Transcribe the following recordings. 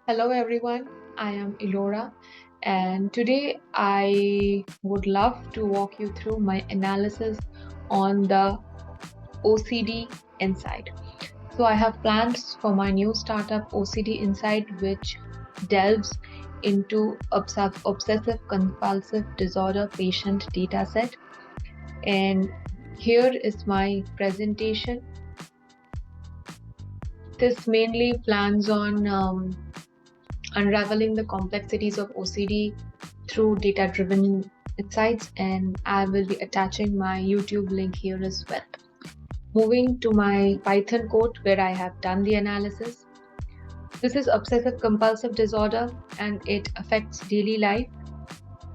Hello everyone, I am Ilora, and today I would love to walk you through my analysis on the OCD Insight. So I have plans for my new startup OCD Insight, which delves into obsessive compulsive disorder patient dataset. And here is my presentation. This mainly plans on unraveling the complexities of OCD through data-driven insights, and I will be attaching my YouTube link here as well. Moving to my Python code where I have done the analysis. This is obsessive compulsive disorder and it affects daily life,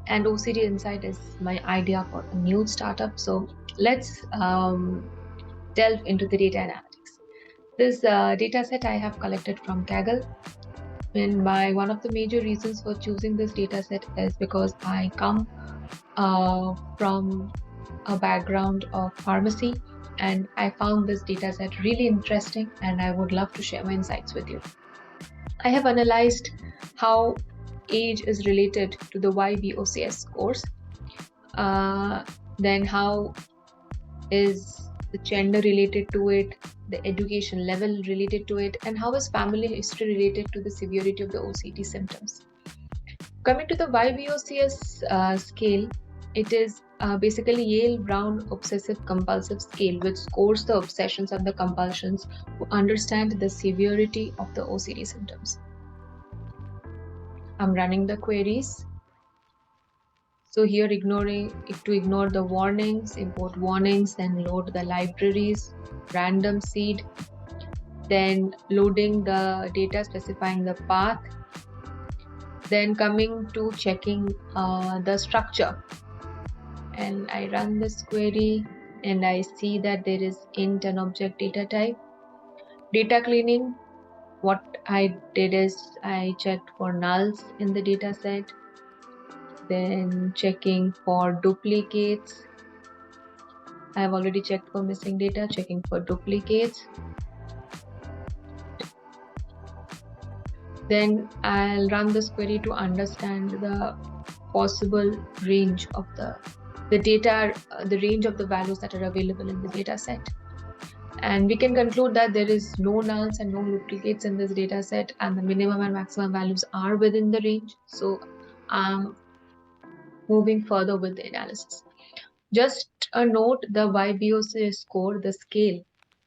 and OCD Insight is my idea for a new startup. So let's delve into the data analytics. This data set I have collected from Kaggle. And one of the major reasons for choosing this dataset is because I come from a background of pharmacy, and I found this dataset really interesting, and I would love to share my insights with you. I have analyzed how age is related to the YBOCS scores, then how is the gender related to it, the education level related to it, and how is family history related to the severity of the OCD symptoms. Coming to the YBOCS scale, it is basically Yale-Brown Obsessive Compulsive Scale, which scores the obsessions and the compulsions to understand the severity of the OCD symptoms. I'm running the queries. So here to ignore the warnings, import warnings, then load the libraries, random seed, then loading the data specifying the path, then coming to checking the structure. And I run this query and I see that there is int and object data type. Data cleaning, what I did is I checked for nulls in the data set, then checking for duplicates. I have already checked for missing data, checking for duplicates. Then I'll run this query to understand the possible range of the data, the range of the values that are available in the data set. And we can conclude that there is no nulls and no duplicates in this data set, and the minimum and maximum values are within the range. So I'm moving further with the analysis. Just a note, the YBOC score, the scale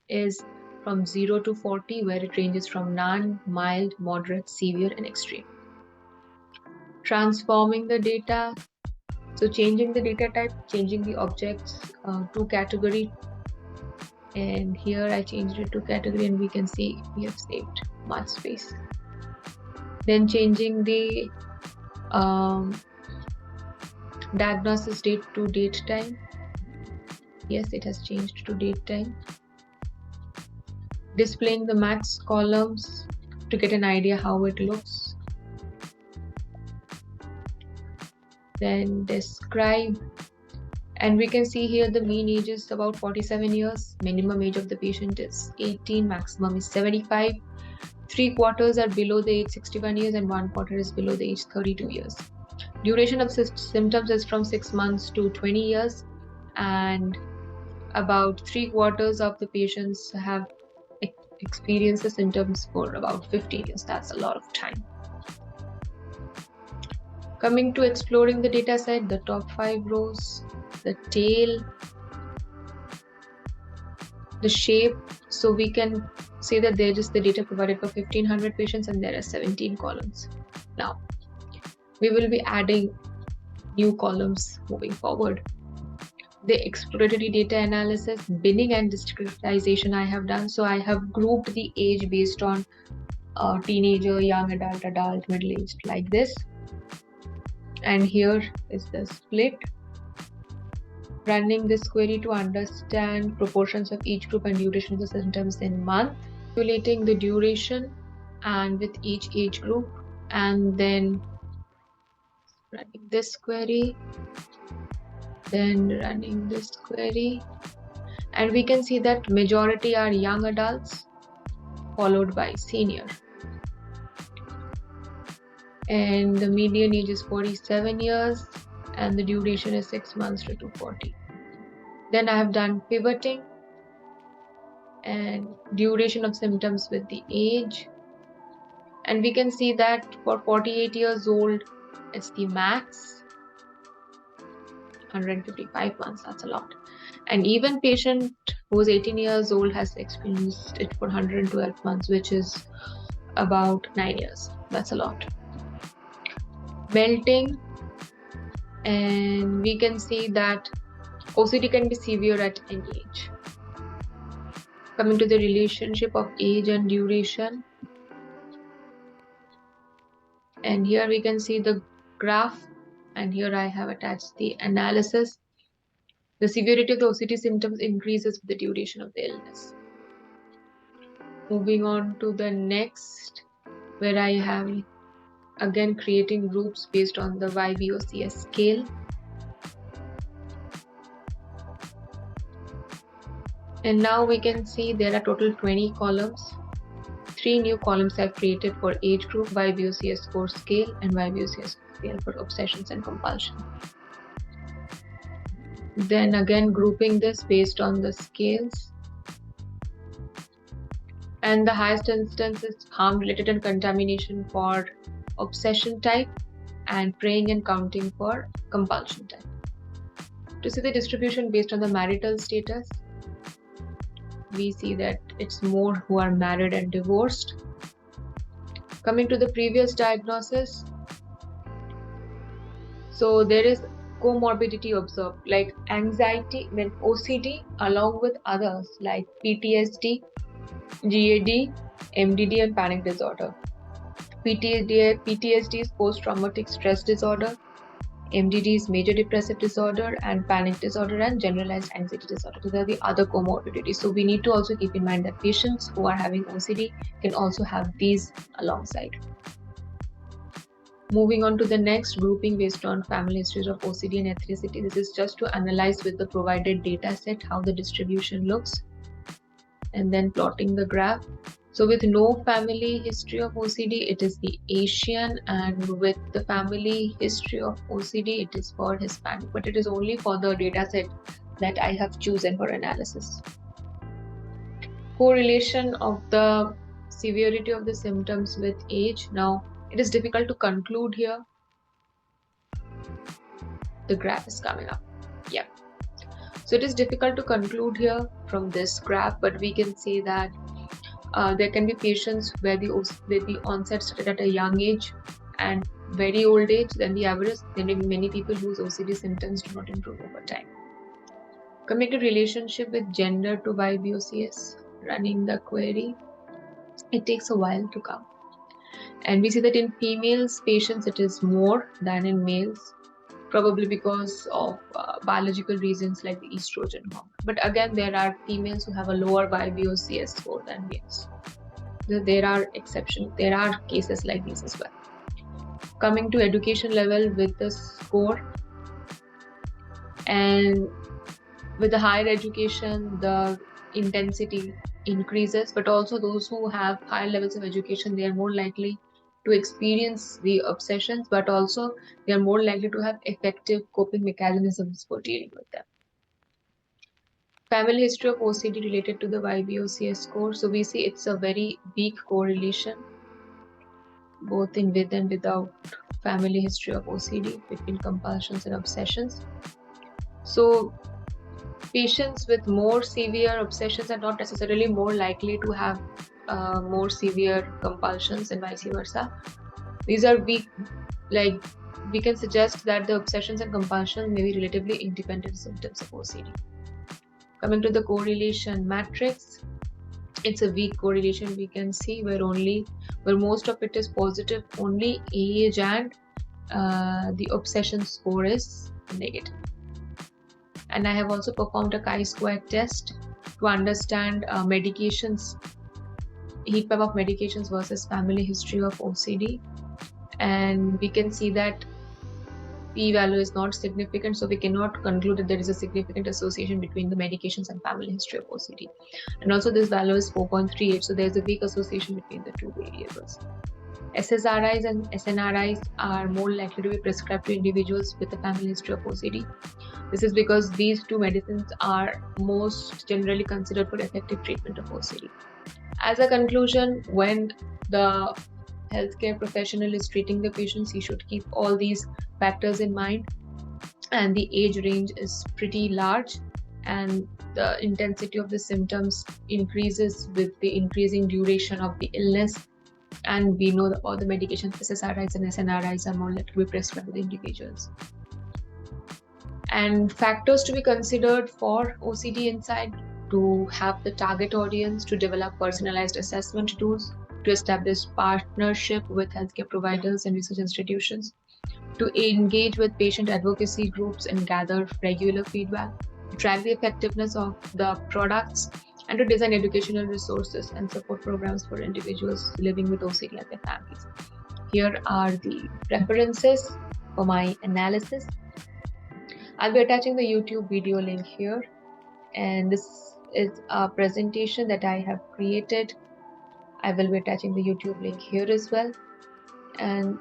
is from 0 to 40, where it ranges from none, mild, moderate, severe, and extreme. Transforming the data, so changing the data type, changing the objects to category, and here I changed it to category, and we can see we have saved much space. Then changing the diagnosis date to date time. Yes, it has changed to date time. Displaying the max columns to get an idea how it looks. Then describe, and we can see here the mean age is about 47 years, minimum age of the patient is 18, maximum is 75. 3/4 are below the age 61 years and 1/4 is below the age 32 years. Duration of symptoms is from 6 months to 20 years, and about 3/4 of the patients have experienced the symptoms for about 15 years. That's a lot of time. Coming to exploring the data set, the top 5 rows, the tail, the shape. So we can say that there is the data provided for 1500 patients and there are 17 columns. Now, we will be adding new columns moving forward. The exploratory data analysis, binning and discretization I have done. So I have grouped the age based on teenager, young adult, middle-aged, like this. And here is the split. Running this query to understand proportions of each group and duration of the symptoms in month. Calculating the duration and with each age group, and then running this query, then running this query, and we can see that majority are young adults followed by senior. and the median age is 47 years, and the duration is 6 months to 240. Then I have done pivoting and duration of symptoms with the age, and we can see that for 48 years old, it's the max, 155 months, that's a lot. And even patient who is 18 years old has experienced it for 112 months, which is about 9 years. That's a lot. Melting, and we can see that OCD can be severe at any age. Coming to the relationship of age and duration, and here we can see the graph, and here I have attached the analysis. The severity of the OCD symptoms increases with the duration of the illness. Moving on to the next, where I have again creating groups based on the YBOCS scale. And now we can see there are total 20 columns. 3 new columns I've created for age group, YBOCS score scale, and YBOCS scale for obsessions and compulsion. Then again grouping this based on the scales. And the highest instance is harm related and contamination for obsession type, and praying and counting for compulsion type. To see the distribution based on the marital status, we see that it's more who are married and divorced. Coming to the previous diagnosis, so there is comorbidity observed, like anxiety with OCD along with others like PTSD, GAD, MDD, and panic disorder. PTSD is post-traumatic stress disorder, MDD is major depressive disorder, and panic disorder and generalized anxiety disorder. These are the other comorbidities. So we need to also keep in mind that patients who are having OCD can also have these alongside. Moving on to the next, grouping based on family histories of OCD and ethnicity. This is just to analyze with the provided data set how the distribution looks, and then plotting the graph. So with no family history of OCD, it is the Asian, and with the family history of OCD, it is for Hispanic, but it is only for the data set that I have chosen for analysis. Correlation of the severity of the symptoms with age. Now, it is difficult to conclude here. The graph is coming up. Yeah. So it is difficult to conclude here from this graph, but we can say that there can be patients where the onset started at a young age and very old age than the average. There may be many people whose OCD symptoms do not improve over time. Coming to relationship with gender to YBOCS, running the query, it takes a while to come. And we see that in females patients it is more than in males, probably because of biological reasons like the estrogen hormone. But again, there are females who have a lower YBOCS score than males. There are exceptions. There are cases like these as well. Coming to education level with the score, and with the higher education, the intensity increases, but also those who have higher levels of education, they are more likely to experience the obsessions, but also they are more likely to have effective coping mechanisms for dealing with them. Family history of OCD related to the YBOCS score. So we see it's a very weak correlation, both in with and without family history of OCD between compulsions and obsessions. So patients with more severe obsessions are not necessarily more likely to have more severe compulsions and vice versa. These are weak, like we can suggest that the obsessions and compulsions may be relatively independent symptoms of OCD. Coming to the correlation matrix, it's a weak correlation we can see where most of it is positive, only age and the obsession score is negative. And I have also performed a chi-square test to understand medications, heat map of medications versus family history of OCD. And we can see that p-value is not significant, so we cannot conclude that there is a significant association between the medications and family history of OCD. And also this value is 4.38, so there's a weak association between the two variables. SSRIs and SNRIs are more likely to be prescribed to individuals with a family history of OCD. This is because these two medicines are most generally considered for effective treatment of OCD. As a conclusion, when the healthcare professional is treating the patients, he should keep all these factors in mind, and the age range is pretty large, and the intensity of the symptoms increases with the increasing duration of the illness. And we know that all the medications, SSRIs and SNRIs, are more likely to be prescribed to individuals. And factors to be considered for OCD Insight: to have the target audience, to develop personalized assessment tools, to establish partnership with healthcare providers and research institutions, to engage with patient advocacy groups and gather regular feedback, to track the effectiveness of the products, and to design educational resources and support programs for individuals living with OCD and their families. Here are the references for my analysis. I'll be attaching the YouTube video link here, and this is a presentation that I have created. I will be attaching the YouTube link here as well, and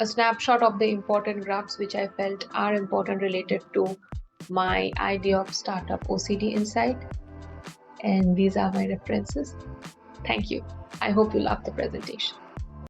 a snapshot of the important graphs which I felt are important related to my idea of startup OCD Insight. And these are my references. Thank you. I hope you love the presentation.